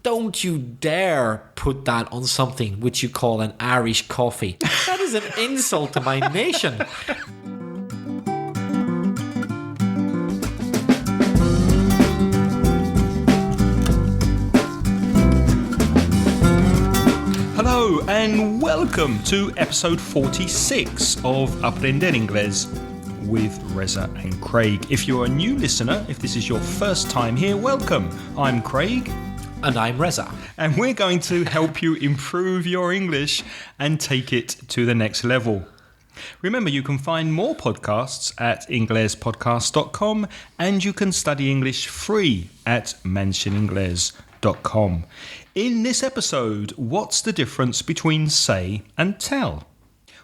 Don't you dare put that on something which you call an Irish coffee. That is an insult to my nation. Hello and welcome to episode 46 of Aprender Inglés with Reza and Craig. If you're a new listener, if this is your first time here, welcome. I'm Craig. And I'm Reza. And we're going to help you improve your English and take it to the next level. Remember, you can find more podcasts at inglespodcast.com and you can study English free at mentioningles.com. In this episode, what's the difference between say and tell?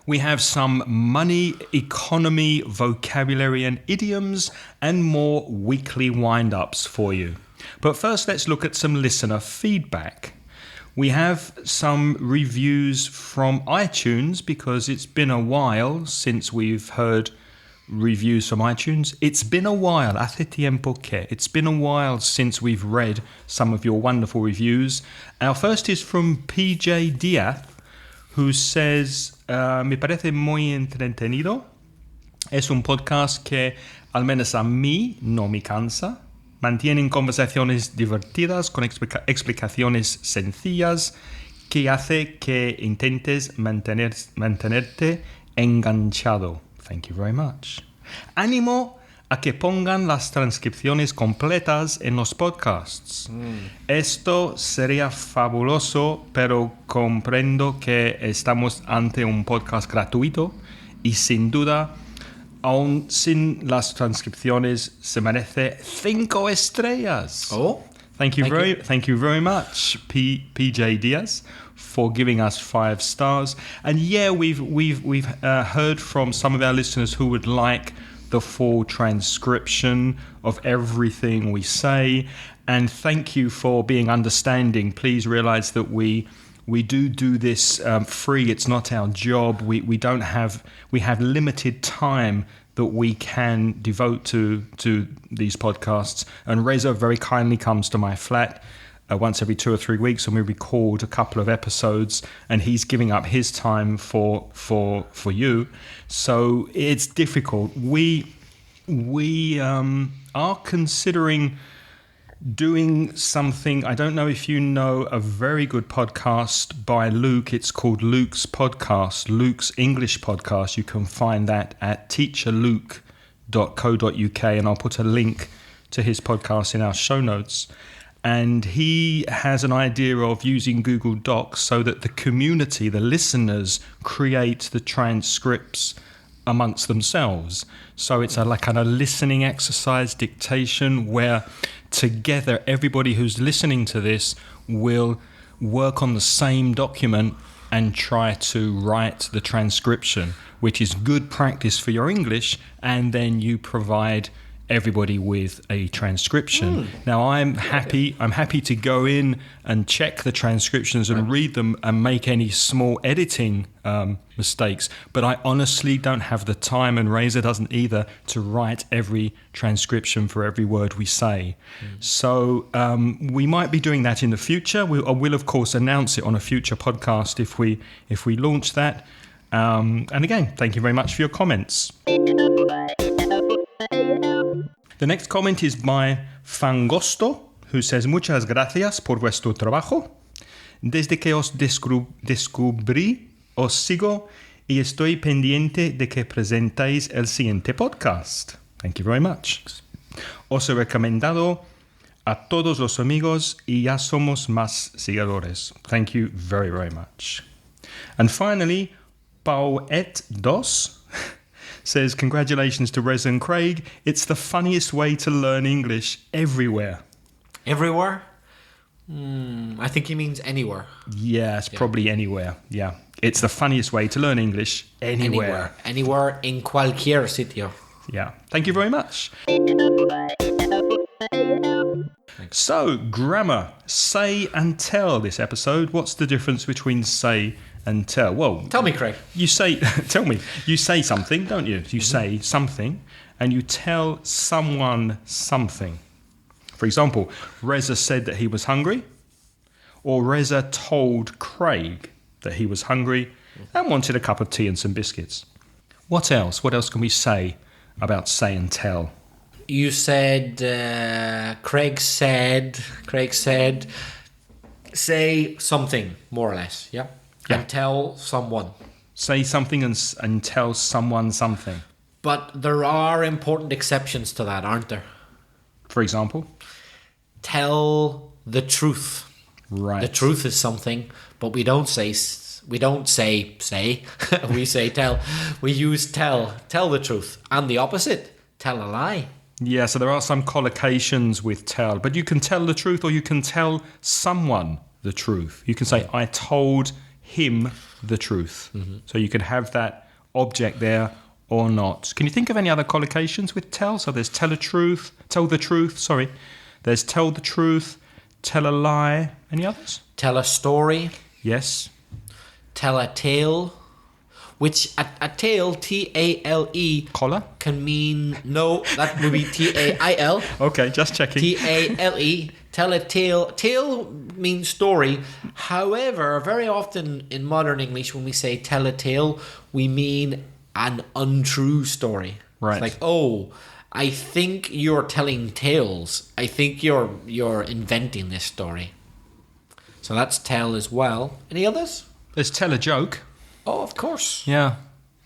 We have some money, economy, vocabulary and idioms and more weekly wind-ups for you. But first, let's look at some listener feedback. We have some reviews from iTunes because it's been a while since we've heard reviews from iTunes. It's been a while, hace tiempo que. It's been a while since we've read some of your wonderful reviews. Our first is from PJ Diaz, who says, me parece muy entretenido. Es un podcast que al menos a mí no me cansa. Mantienen conversaciones divertidas con explicaciones sencillas que hace que intentes mantenerte enganchado. Thank you very much. Ánimo a que pongan las transcripciones completas en los podcasts. Esto sería fabuloso, pero comprendo que estamos ante un podcast gratuito y sin duda, aún sin las transcripciones, se merece 5 estrellas. Oh, thank you very much, PJ Diaz, for giving us 5 stars. And yeah, we've heard from some of our listeners who would like the full transcription of everything we say. And thank you for being understanding. Please realize that we do this free. It's not our job. We have limited time that we can devote to these podcasts. And Reza very kindly comes to my flat once every 2 or 3 weeks, and we record a couple of episodes. And he's giving up his time for you. So it's difficult. We are considering doing something. I don't know if you know a very good podcast by Luke. It's called Luke's Podcast, Luke's English Podcast. You can find that at teacherluke.co.uk, and I'll put a link to his podcast in our show notes. And he has an idea of using Google Docs so that the community, the listeners, create the transcripts amongst themselves. So it's like kind of listening exercise, dictation, where together everybody who's listening to this will work on the same document and try to write the transcription, which is good practice for your English, and then you provide everybody with a transcription. Now I'm happy to go in and check the transcriptions and read them and make any small editing mistakes, but I honestly don't have the time, and Reza doesn't either, to write every transcription for every word we say. So we might be doing that in the future. We'll of course announce it on a future podcast if we launch that. And again, thank you very much for your comments. The next comment is by Fangosto, who says, muchas gracias por vuestro trabajo. Desde que os descubrí, os sigo y estoy pendiente de que presentéis el siguiente podcast. Thank you very much. Os he recomendado a todos los amigos y ya somos más seguidores. Thank you very, very much. And finally, Pauet2 says, congratulations to Reza and Craig. It's the funniest way to learn English everywhere. everywhere? I think he means anywhere. Yeah, it's probably anywhere. Yeah. It's the funniest way to learn English anywhere. Anywhere en cualquier sitio. Yeah. Thank you very much. So, grammar. Say and tell this episode. What's the difference between say and tell? Well, tell me, Craig. You say, tell me. You say something, don't you? You say something and you tell someone something. For example, Reza said that he was hungry. or Reza told Craig that he was hungry and wanted a cup of tea and some biscuits. What else? What else can we say about say and tell? You said, Craig said, say something, more or less, yeah? Yeah. And tell someone. Say something and tell someone something. But there are important exceptions to that, aren't there? For example? Tell the truth. Right. The truth is something, but we don't say, we say tell. We use tell the truth. And the opposite, tell a lie. Yeah, so there are some collocations with tell, but you can tell the truth or you can tell someone the truth. You can say, I told him the truth. Mm-hmm. So you can have that object there or not. Can you think of any other collocations with tell? So there's tell the truth. There's tell the truth, tell a lie. Any others? Tell a story. Yes. Tell a tale. Which a tale, T-A-L-E, Collar? can mean, no, that would be T-A-I-L. Okay, just checking. T-A-L-E, tell a tale. Tale means story. However, very often in modern English, when we say tell a tale, we mean an untrue story. Right. It's like, oh, I think you're telling tales. I think you're inventing this story. So that's tell as well. Any others? There's tell a joke. Oh, of course. Yeah.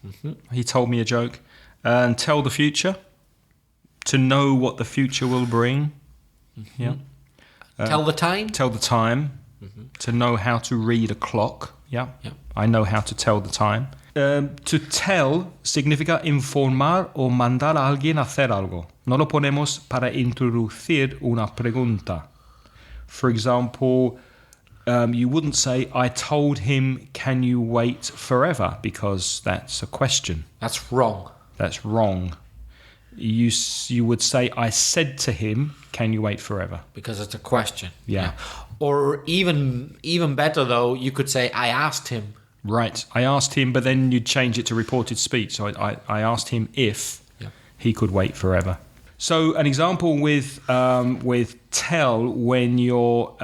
Mm-hmm. He told me a joke. And tell the future. To know what the future will bring. Mm-hmm. Yeah. Tell the time. Tell the time. Mm-hmm. To know how to read a clock. Yeah. I know how to tell the time. To tell significa informar o mandar a alguien a hacer algo. No lo ponemos para introducir una pregunta. For example, you wouldn't say, I told him, can you wait forever? Because that's a question. That's wrong. That's wrong. You would say, I said to him, can you wait forever? Because it's a question. Yeah. Or even better, though, you could say, I asked him. Right. I asked him, but then you'd change it to reported speech. So I asked him if he could wait forever. So an example with tell when you're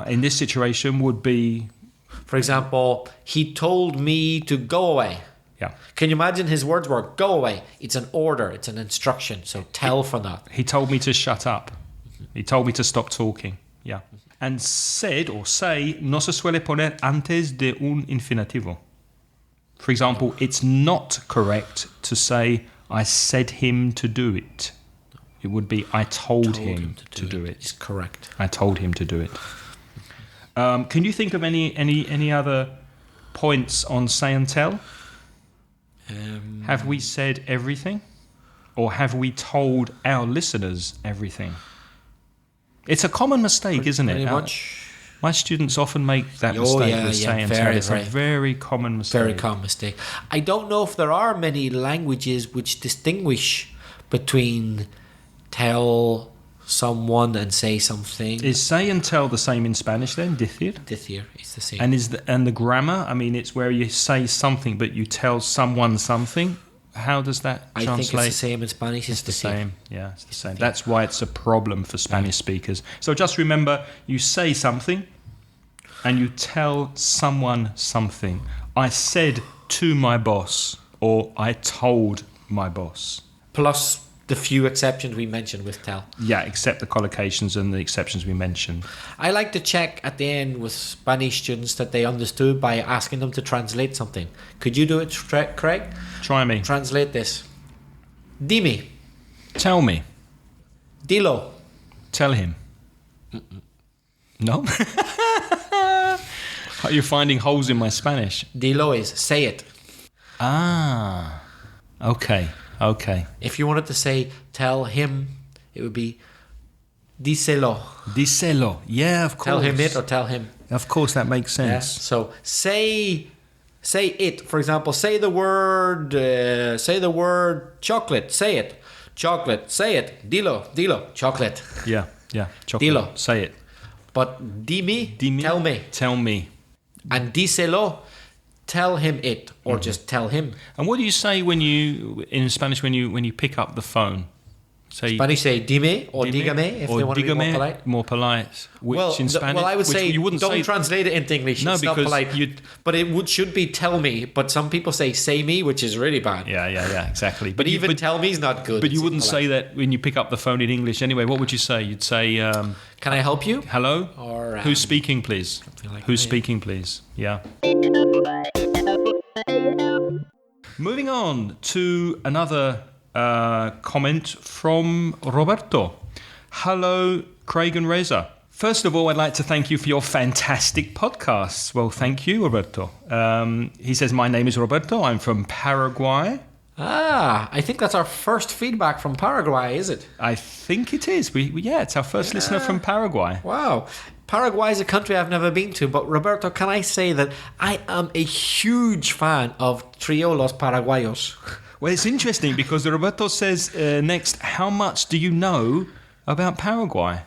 in this situation would be... For example, he told me to go away. Yeah. Can you imagine his words were, go away? It's an order. It's an instruction. So tell for that. He told me to shut up. He told me to stop talking. Yeah. And said or say no se suele poner antes de un infinitivo. For example, it's not correct to say, I said him to do it. It would be, I told him to do it. It's correct. I told him to do it. Can you think of any other points on say and tell? Have we said everything? Or have we told our listeners everything? It's a common mistake, isn't it? Pretty much. My students often make that mistake with say and tell. It's a very common mistake. Very common mistake. I don't know if there are many languages which distinguish between tell someone and say something. Is say and tell the same in Spanish then? Decir? Decir is the same. And the grammar, I mean, it's where you say something but you tell someone something. How does that translate? I think it's the same in Spanish. It's the same. Yeah, it's the same. That's why it's a problem for Spanish speakers. So just remember, you say something and you tell someone something. I said to my boss, or I told my boss. Plus the few exceptions we mentioned with tell. Yeah, except the collocations and the exceptions we mentioned. I like to check at the end with Spanish students that they understood by asking them to translate something. Could you do it, Craig? Try me. Translate this. Dime. Tell me. Dilo. Tell him. Mm-mm. No? Are you finding holes in my Spanish? Dilo is say it. Ah. Okay. If you wanted to say tell him, it would be díselo. Díselo. Yeah, of course. Tell him it or tell him. Of course, that makes sense. Yeah? So say it. For example, say the word chocolate. Say it. Chocolate. Say it. Dilo. Chocolate. Yeah. Chocolate. Dilo. Say it. But dime. Tell me. And díselo. Tell him it, or just tell him. And what do you say in Spanish when you pick up the phone? Say Spanish say dime or dígame if or they want to be more dígame, polite. more polite. Which in Spanish, well, I would which say you wouldn't don't say. translate it into English. No, it's not because polite. But it should be tell me. But some people say me, which is really bad. Yeah, exactly. But even tell me is not good. But you wouldn't say that when you pick up the phone in English anyway. What would you say? You'd say, "Can I help you?" Hello? Or who's speaking, please? Like Who's that, speaking, please? Yeah. Moving on to another comment from Roberto. Hello, Craig and Reza. First of all, I'd like to thank you for your fantastic podcasts. Well, thank you, Roberto. He says, my name is Roberto. I'm from Paraguay. I think that's our first feedback from Paraguay, is it? I think it is. It's our first listener from Paraguay. Wow. Paraguay is a country I've never been to, but Roberto, can I say that I am a huge fan of Trio Los Paraguayos. Well, it's interesting because Roberto says next, how much do you know about Paraguay?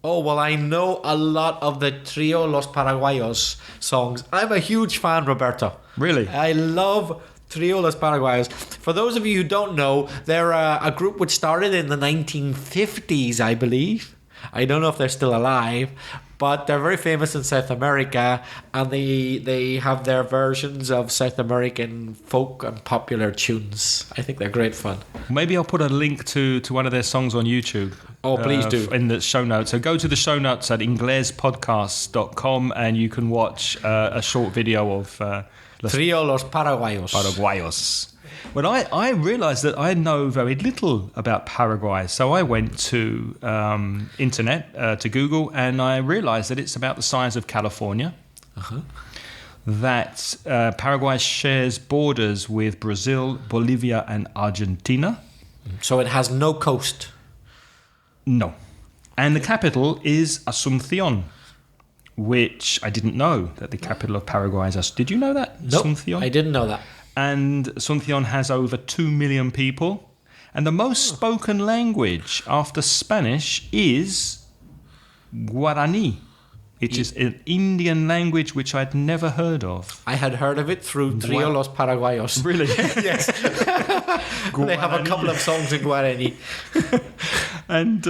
Oh, well, I know a lot of the Trio Los Paraguayos songs. I'm a huge fan, Roberto. Really? I love Trio Los Paraguayos. For those of you who don't know, they're a group which started in the 1950s, I believe. I don't know if they're still alive, but they're very famous in South America, and they have their versions of South American folk and popular tunes. I think they're great fun. Maybe I'll put a link to one of their songs on YouTube. Oh, please do. In the show notes. So go to the show notes at inglespodcast.com and you can watch a short video of Trio Los Paraguayos. Paraguayos. Well, I realised that I know very little about Paraguay, so I went to internet, to Google, and I realised that it's about the size of California, that Paraguay shares borders with Brazil, Bolivia and Argentina. So it has no coast. No. And the capital is Asunción, which I didn't know that the capital of Paraguay is Asunción. Did you know that? Nope, Asunción? I didn't know that. And Asunción has over 2 million people. And the most spoken language after Spanish is Guarani. It is an Indian language which I'd never heard of. I had heard of it through Trio Los Paraguayos. Really? Yes. They have a couple of songs in Guarani. And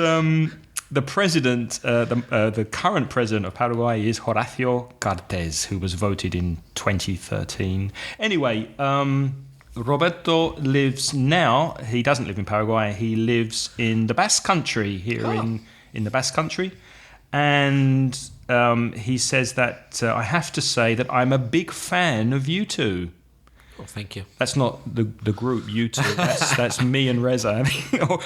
the president, the current president of Paraguay is Horacio Cartes, who was voted in 2013. Anyway, Roberto lives now, he doesn't live in Paraguay, he lives in the Basque Country, here in the Basque Country. And he says that I have to say that I'm a big fan of you two. Oh, thank you. That's not the group U2. That's me and Reza,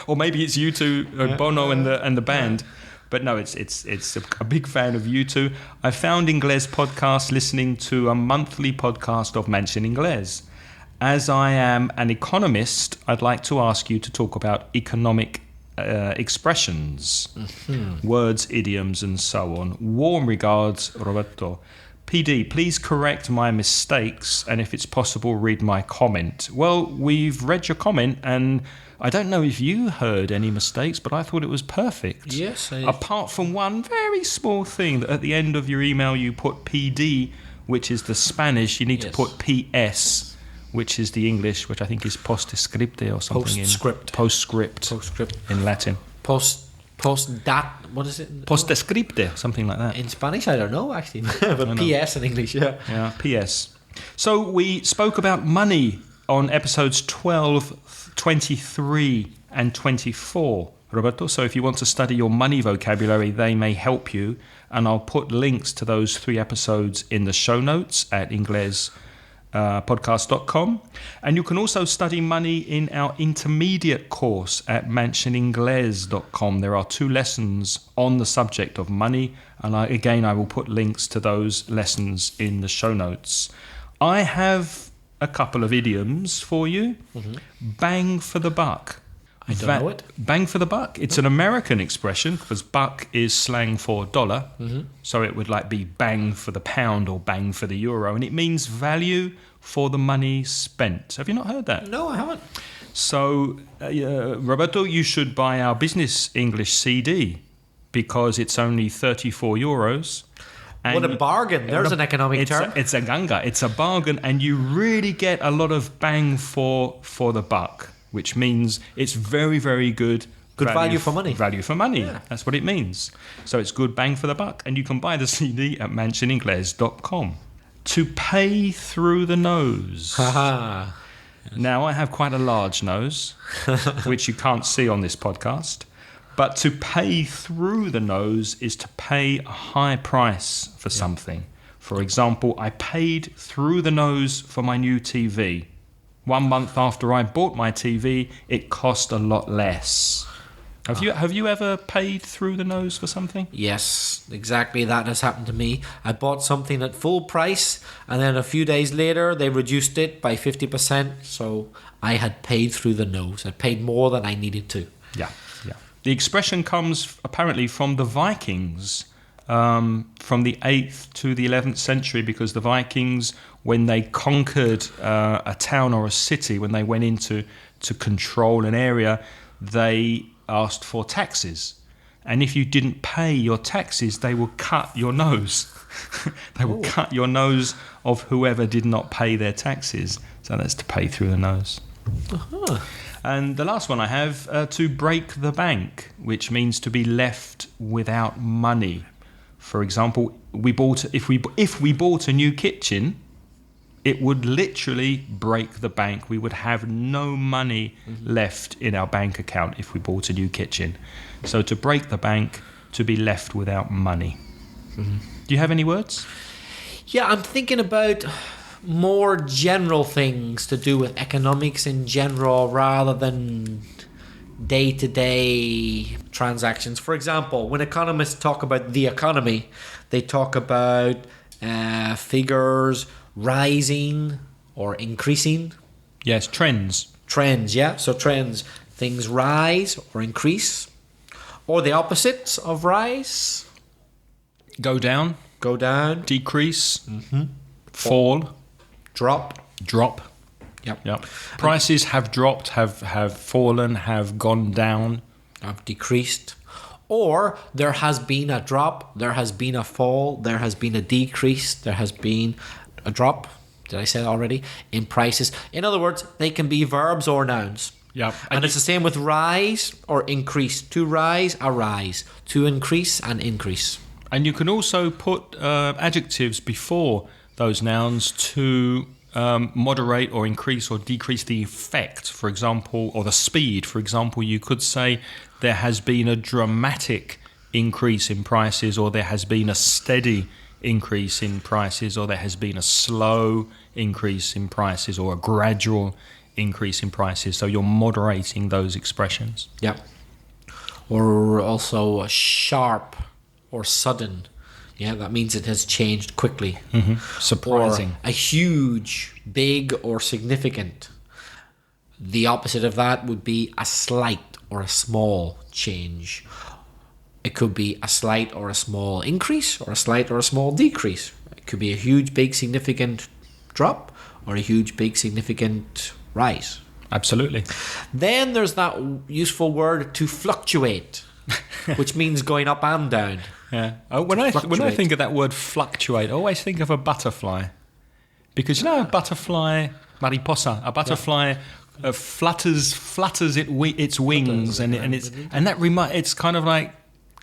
or maybe it's U2, Bono and the band. But no, it's a big fan of U2. I found Inglés podcast listening to a monthly podcast of Mention Inglés. As I am an economist, I'd like to ask you to talk about economic expressions, words, idioms, and so on. Warm regards, Roberto. PD, please correct my mistakes, and if it's possible, read my comment. Well, we've read your comment, and I don't know if you heard any mistakes, but I thought it was perfect. Yes. Apart from one very small thing, that at the end of your email you put PD, which is the Spanish. You need to put PS, which is the English, which I think is postscripte or something. Postscript in Latin. What is it? Postscripte, something like that. In Spanish, I don't know, actually. But PS in English, yeah. Yeah, PS. So we spoke about money on episodes 12, 23 and 24, Roberto. So if you want to study your money vocabulary, they may help you. And I'll put links to those 3 episodes in the show notes at inglespodcast.com. And you can also study money in our intermediate course at mentioningles.com. There are 2 lessons on the subject of money, and I will put links to those lessons in the show notes. I have a couple of idioms for you. Bang for the buck. I don't know it. Bang for the buck. It's an American expression because buck is slang for dollar. So it would be bang for the pound or bang for the euro. And it means value for the money spent. Have you not heard that? No, I haven't. So, Roberto, you should buy our business English CD because it's only 34 euros. And what a bargain. There's an economic term. It's a ganga. It's a bargain, and you really get a lot of bang for the buck, which means it's very, very good Good value for money. Value for money. Yeah. That's what it means. So it's good bang for the buck. And you can buy the CD at mansioningles.com. To pay through the nose. Haha. Now, I have quite a large nose, which you can't see on this podcast. But to pay through the nose is to pay a high price for something. For example, I paid through the nose for my new TV. 1 month after I bought my TV, it cost a lot less. Have you ever paid through the nose for something? Yes, exactly. That has happened to me. I bought something at full price, and then a few days later, they reduced it by 50%. So I had paid through the nose. I paid more than I needed to. Yeah. The expression comes apparently from the Vikings, from the 8th to the 11th century, because the Vikings, when they conquered a town or a city, when they went into to control an area, they asked for taxes. And if you didn't pay your taxes, they would cut your nose. They would cut your nose of whoever did not pay their taxes. So that's to pay through the nose. Uh-huh. And the last one I have, to break the bank, which means to be left without money. For example, if we bought a new kitchen, it would literally break the bank. We would have no money left in our bank account if we bought a new kitchen. So to break the bank, to be left without money. Mm-hmm. Do you have any words? Yeah, I'm thinking about more general things to do with economics in general rather than day-to-day transactions. For example, when economists talk about the economy, they talk about figures rising or increasing. Yes, trends. Trends, yeah. So trends, things rise or increase, or the opposites of rise. Go down. Go down. Decrease. Fall. Drop. Drop. Yep. Prices have dropped, have fallen, have gone down. Have decreased. Or there has been a drop, there has been a fall, there has been a decrease, there has been a drop, did I say that already, in prices. In other words, they can be verbs or nouns. Yeah. And it's the same with rise or increase. To rise, a rise. To increase, an increase. And you can also put adjectives before those nouns to moderate or increase or decrease the effect, for example, or the speed. For example, you could say there has been a dramatic increase in prices, or there has been a steady increase in prices, or there has been a slow increase in prices, or a gradual increase in prices. So you're moderating those expressions. Yeah. Or also a sharp or sudden. Yeah, that means it has changed quickly. Surprising. Or a huge, big, or significant. The opposite of that would be a slight or a small change. It could be a slight or a small increase, or a slight or a small decrease. It could be a huge, big, significant drop, or a huge, big, significant rise. Absolutely. Then there's that useful word to fluctuate, which means going up and down. Yeah. When I think of that word fluctuate, I always think of a butterfly, because you know a butterfly, mariposa, a butterfly flutters its wings, it's kind of like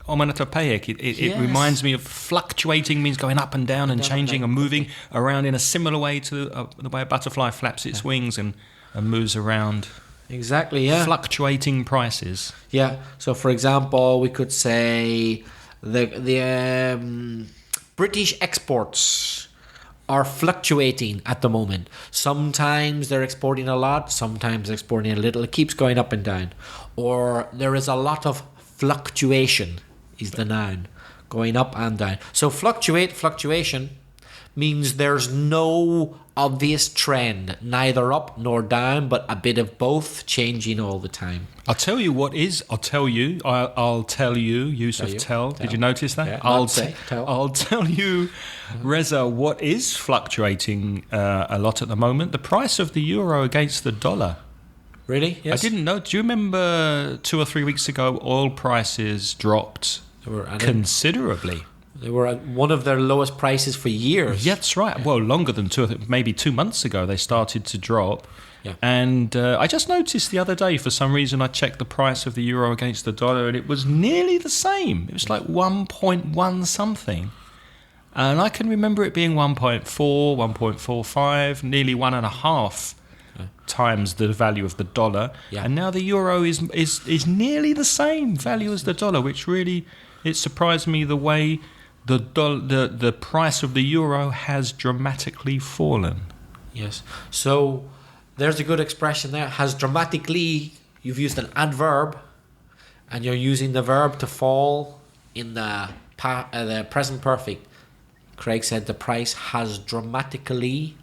onomatopoeic. It reminds me of fluctuating, means going up and down and changing and moving around in a similar way to the way a butterfly flaps its wings and moves around. Exactly, yeah. Fluctuating prices. Yeah. So, for example, we could say the British exports are fluctuating at the moment. Sometimes they're exporting a lot, sometimes they're exporting a little. It keeps going up and down. Or there is a lot of fluctuation is the noun, going up and down. So fluctuation means there's no obvious trend, neither up nor down, but a bit of both, changing all the time. I'll tell you, use of tell. Did you notice that? Yeah, tell. I'll tell you, Reza, what is fluctuating a lot at the moment? The price of the euro against the dollar. Really? Yes. I didn't know. Do you remember 2 or 3 weeks ago, oil prices dropped considerably? They were at one of their lowest prices for years. Yeah, that's right. Well, longer than maybe 2 months ago, they started to drop. Yeah. And I just noticed the other day, for some reason, I checked the price of the euro against the dollar, and it was nearly the same. It was like 1.1 something. And I can remember it being 1.4, 1.45, nearly 1.5 times the value of the dollar. Yeah. And now the euro is nearly the same value as the dollar, which really, it surprised me the way the price of the euro has dramatically fallen. Yes. So there's a good expression there. Has dramatically, you've used an adverb, and you're using the verb to fall in the present perfect. Craig said the price has dramatically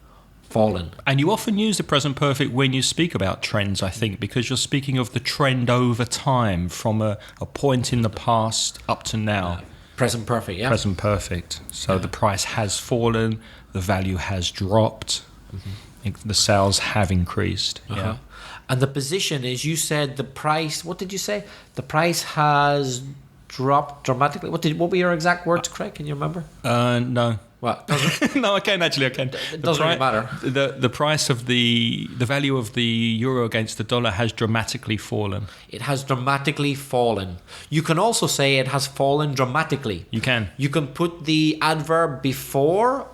fallen. And you often use the present perfect when you speak about trends, I think, because you're speaking of the trend over time from a point in the past up to now. Present perfect, yeah. Present perfect. So the price has fallen, the value has dropped, the sales have increased. Yeah. And the position is, you said the price, what did you say? The price has dropped dramatically. What were your exact words, Craig? Can you remember? No. Well, doesn't No, I can actually. It doesn't really matter. The price of the value of the euro against the dollar has dramatically fallen. It has dramatically fallen. You can also say it has fallen dramatically. You can. You can put the adverb before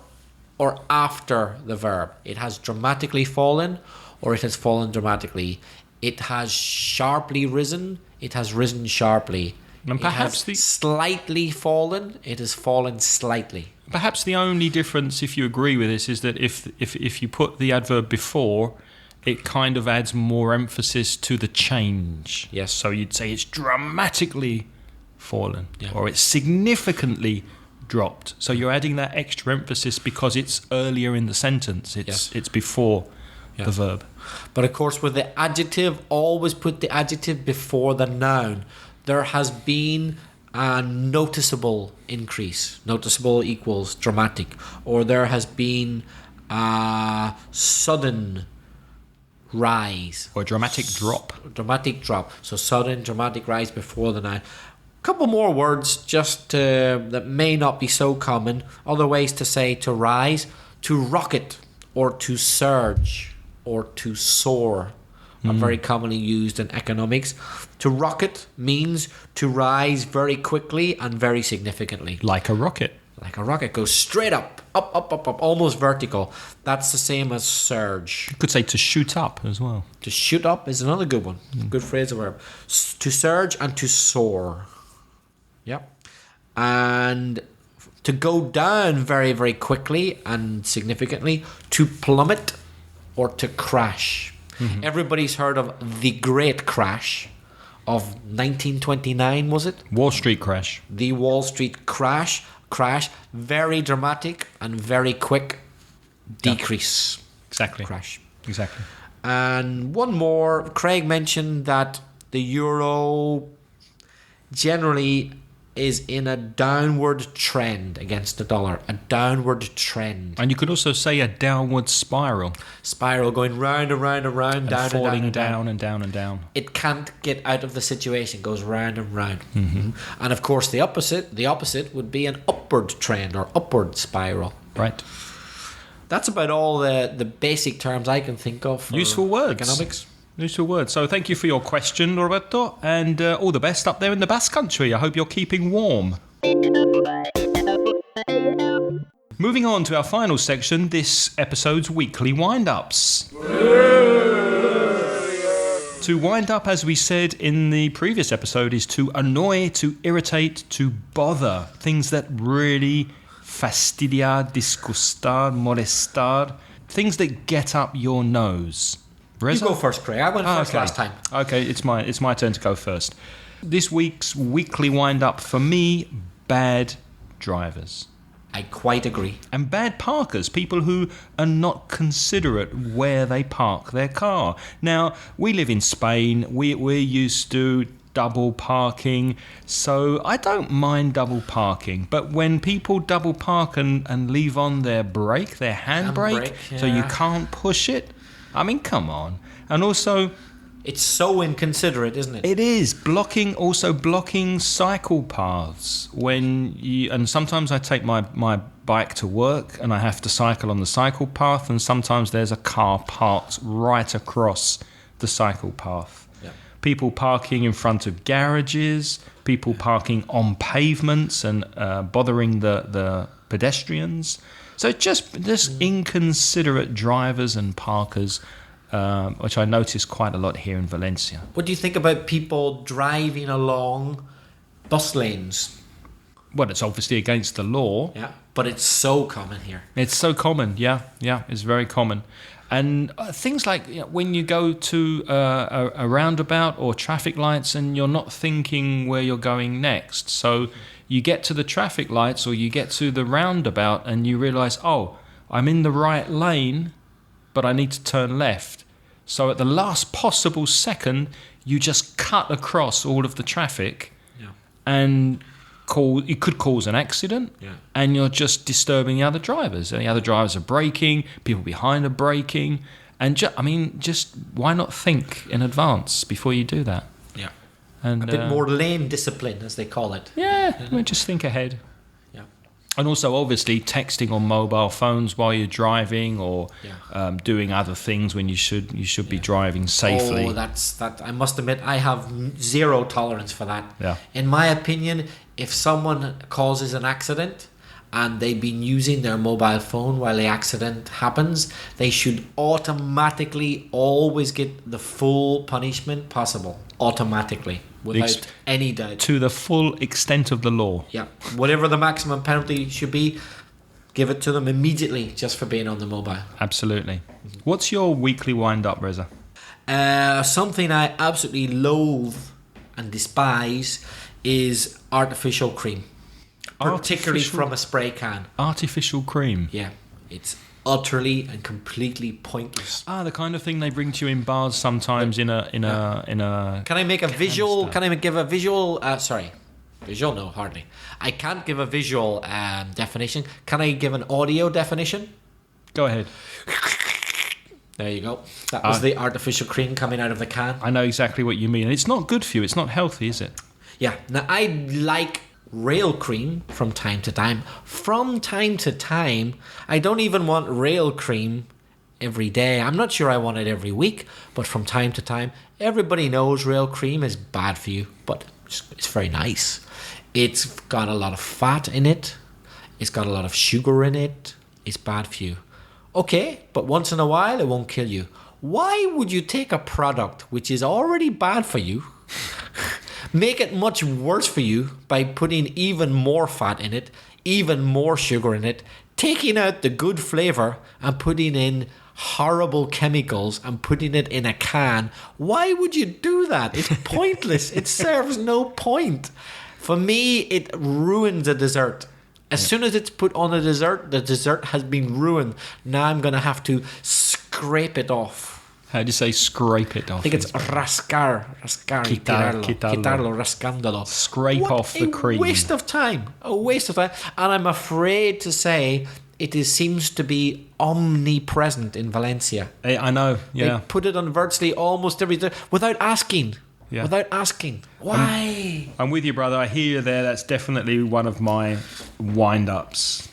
or after the verb. It has dramatically fallen, or it has fallen dramatically. It has sharply risen. It has risen sharply. And perhaps it has slightly fallen. It has fallen slightly. Perhaps the only difference, if you agree with this, is that if you put the adverb before, it kind of adds more emphasis to the change. Yes. So you'd say it's dramatically fallen, Yeah. or it's significantly dropped. So you're adding that extra emphasis because it's earlier in the sentence. It's before the verb. But of course, with the adjective, always put the adjective before the noun. There has been a noticeable increase. Noticeable equals dramatic. Or there has been a sudden rise. Or dramatic drop. Dramatic drop. So sudden, dramatic rise before the noun. A couple more words just that may not be so common. Other ways to say to rise. To rocket, or to surge, or to soar. Are very commonly used in economics. To rocket means to rise very quickly and very significantly. Like a rocket. Like a rocket goes straight up, almost vertical. That's the same as surge. You could say to shoot up as well. To shoot up is another good one. Good phrasal verb. To surge and to soar. Yep. And to go down very, very quickly and significantly. To plummet or to crash. Everybody's heard of the Great Crash of 1929, was it? Wall Street crash. The Wall Street crash, very dramatic and very quick decrease. Exactly. Crash. Exactly. And one more, Craig mentioned that the euro generally is in a downward trend against the dollar. A downward trend. And you could also say a downward spiral. Spiral going round and round and round, And down falling and down. and down and down. It can't get out of the situation, goes round and round. And of course the opposite would be an upward trend or upward spiral. Right. That's about all the basic terms I can think of for Useful words. economics. Useful words. So thank you for your question, Roberto, and all the best up there in the Basque Country. I hope you're keeping warm. Moving on to our final section, this episode's weekly wind-ups. To wind up, as we said in the previous episode, is to annoy, to irritate, to bother. Things that really fastidiar, disgustar, molestar. Things that get up your nose. Reza? You go first, Craig. I went first last time. Okay, it's my turn to go first. This week's weekly wind-up for me, bad drivers. I quite agree. And bad parkers, people who are not considerate where they park their car. Now, we live in Spain. We're used to double parking, so I don't mind double parking. But when people double park and leave on their brake, their handbrake, Handbrake, so you yeah. can't push it, I mean, come on. And also, It's so inconsiderate, isn't it? It is blocking cycle paths and sometimes I take my bike to work and I have to cycle on the cycle path, and sometimes there's a car parked right across the cycle path. Yeah. People parking in front of garages, people parking on pavements and bothering the pedestrians. So just inconsiderate drivers and parkers, which I notice quite a lot here in Valencia. What do you think about people driving along bus lanes? Well, it's obviously against the law. Yeah, but it's so common here. It's so common, yeah, it's very common. And things like when you go to a roundabout or traffic lights and you're not thinking where you're going next. So you get to the traffic lights or you get to the roundabout and you realise, oh, I'm in the right lane, but I need to turn left. So at the last possible second, you just cut across all of the traffic and it could cause an accident, and you're just disturbing the other drivers. And the other drivers are braking, people behind are braking, and just why not think in advance before you do that? Yeah, and a bit more lane discipline, as they call it. Yeah, just think ahead. Yeah, and also obviously texting on mobile phones while you're driving, or doing other things when you should be driving safely. Oh, that I must admit, I have zero tolerance for that. Yeah. In my opinion, if someone causes an accident and they've been using their mobile phone while the accident happens, they should automatically always get the full punishment possible. Automatically. Without any doubt. To the full extent of the law. Yeah. Whatever the maximum penalty should be, give it to them immediately just for being on the mobile. Absolutely. What's your weekly wind-up, Reza? Something I absolutely loathe and despise is artificial cream. Particularly from a spray can. Artificial cream? Yeah. It's utterly and completely pointless. The kind of thing they bring to you in bars sometimes in a Can I make a visual? Can I give a visual? Visual? No, hardly. I can't give a visual definition. Can I give an audio definition? Go ahead. There you go. That was the artificial cream coming out of the can. I know exactly what you mean. And it's not good for you. It's not healthy, is it? Yeah. Now, I like rail cream from time to time. From time to time, I don't even want rail cream every day. I'm not sure I want it every week, but from time to time, everybody knows rail cream is bad for you, but it's very nice. It's got a lot of fat in it. It's got a lot of sugar in it. It's bad for you. Okay, but once in a while, it won't kill you. Why would you take a product which is already bad for you, make it much worse for you by putting even more fat in it, even more sugar in it, taking out the good flavor and putting in horrible chemicals and putting it in a can? Why would you do that? It's pointless. It serves no point. For me, it ruins a dessert. As soon as it's put on a dessert, the dessert has been ruined. Now I'm going to have to scrape it off. How do you say scrape it off? I think it's rascar, quitarlo, rascándolo. Scrape off the cream. A waste of time. And I'm afraid to say it seems to be omnipresent in Valencia. I know, yeah. They put it on virtually almost every day without asking. Yeah. Without asking. Why? I'm with you, brother. I hear you there. That's definitely one of my wind-ups.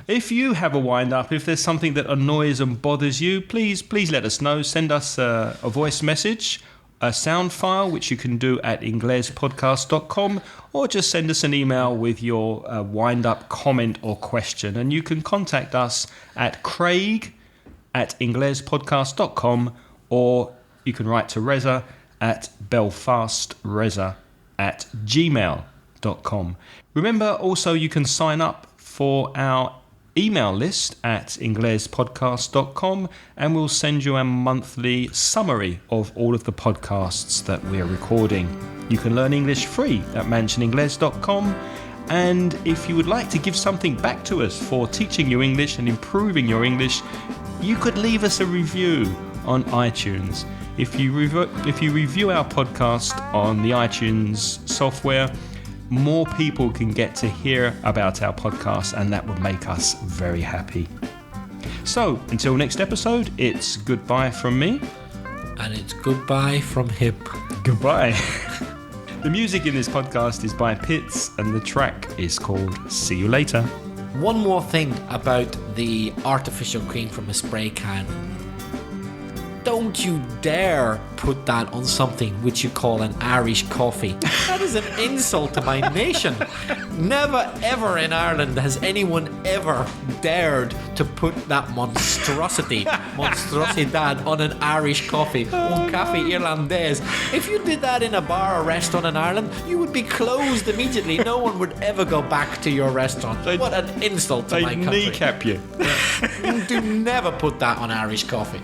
If you have a wind-up, if there's something that annoys and bothers you, please let us know. Send us a voice message, a sound file, which you can do at inglespodcast.com, or just send us an email with your wind-up comment or question. And you can contact us at craig@inglespodcast.com, or you can write to Reza at belfastreza@gmail.com. Remember, also, you can sign up for our email list at inglespodcast.com, and we'll send you a monthly summary of all of the podcasts that we're recording. You can learn English free at mansioningles.com, and if you would like to give something back to us for teaching you English and improving your English, you could leave us a review on iTunes. If you review our podcast on the iTunes software, more people can get to hear about our podcast, and that would make us very happy. So, until next episode, it's goodbye from me. And it's goodbye from hip. Goodbye. The music in this podcast is by Pitts, and the track is called See You Later. One more thing about the artificial cream from a spray can. Don't you dare put that on something which you call an Irish coffee. That is an insult to my nation. Never ever in Ireland has anyone ever dared to put that monstrositad on an Irish coffee. Un café irlandés. If you did that in a bar or restaurant in Ireland, you would be closed immediately. No one would ever go back to your restaurant. What an insult to my country. They kneecap you. Do never put that on Irish coffee.